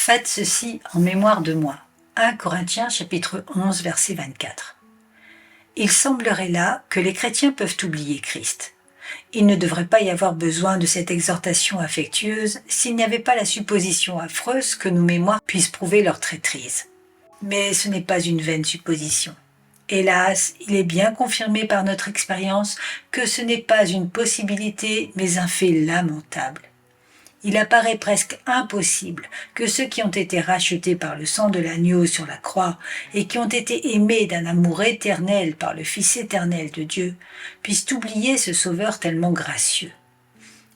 Faites ceci en mémoire de moi. 1 Corinthiens chapitre 11 verset 24. Il semblerait là que les chrétiens peuvent oublier Christ. Il ne devrait pas y avoir besoin de cette exhortation affectueuse s'il n'y avait pas la supposition affreuse que nos mémoires puissent prouver leur traîtrise. Mais ce n'est pas une vaine supposition. Hélas, il est bien confirmé par notre expérience que ce n'est pas une possibilité, mais un fait lamentable. Il apparaît presque impossible que ceux qui ont été rachetés par le sang de l'agneau sur la croix et qui ont été aimés d'un amour éternel par le Fils éternel de Dieu puissent oublier ce Sauveur tellement gracieux.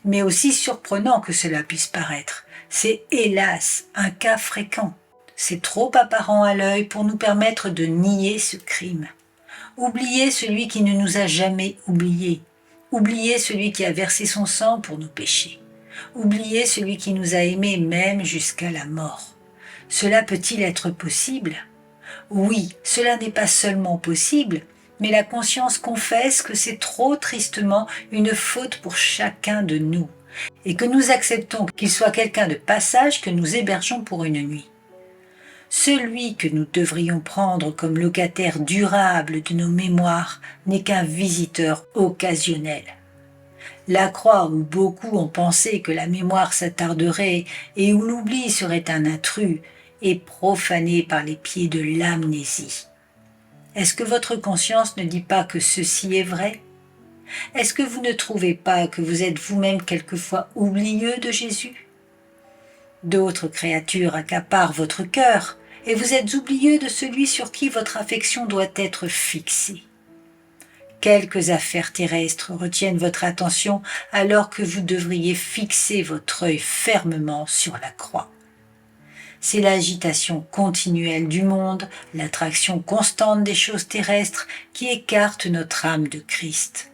Mais aussi surprenant que cela puisse paraître, c'est hélas un cas fréquent. C'est trop apparent à l'œil pour nous permettre de nier ce crime. Oublier celui qui ne nous a jamais oubliés. Oublier celui qui a versé son sang pour nos péchés. Oublier celui qui nous a aimés même jusqu'à la mort. Cela peut-il être possible? Oui, cela n'est pas seulement possible, mais la conscience confesse que c'est trop tristement une faute pour chacun de nous, et que nous acceptons qu'il soit quelqu'un de passage que nous hébergeons pour une nuit. Celui que nous devrions prendre comme locataire durable de nos mémoires n'est qu'un visiteur occasionnel. La croix où beaucoup ont pensé que la mémoire s'attarderait et où l'oubli serait un intrus est profanée par les pieds de l'amnésie. Est-ce que votre conscience ne dit pas que ceci est vrai? Est-ce que vous ne trouvez pas que vous êtes vous-même quelquefois oublieux de Jésus? D'autres créatures accaparent votre cœur et vous êtes oublieux de celui sur qui votre affection doit être fixée. Quelques affaires terrestres retiennent votre attention alors que vous devriez fixer votre œil fermement sur la croix. C'est l'agitation continuelle du monde, l'attraction constante des choses terrestres qui écarte notre âme de Christ.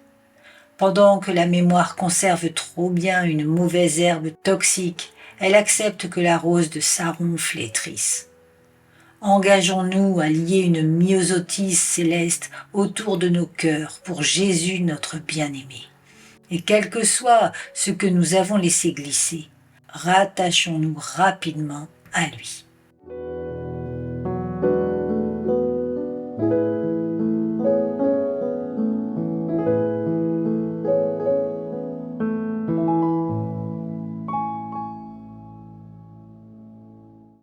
Pendant que la mémoire conserve trop bien une mauvaise herbe toxique, elle accepte que la rose de Saron flétrisse. Engageons-nous à lier une myosotis céleste autour de nos cœurs pour Jésus notre bien-aimé. Et quel que soit ce que nous avons laissé glisser, rattachons-nous rapidement à lui.